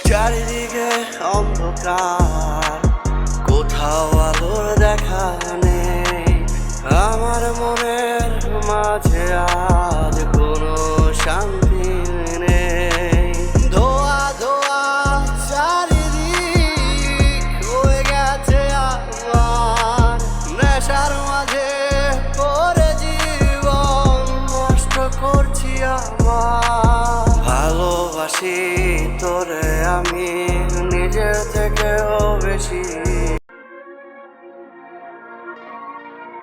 চারিদিকে অন্ধকার, কোথাও আলোর দেখা নেই। আমার মনের মাঝে আজ কোনো শান্তি নেই। ধোয়া ধোয়া চারিদিক হয়ে গেছে আমার, নেশার মাঝে পড়ে জীবন নষ্ট করছি আমার। ভালোবাসি তোরে আমি নিজের থেকেও বেশি।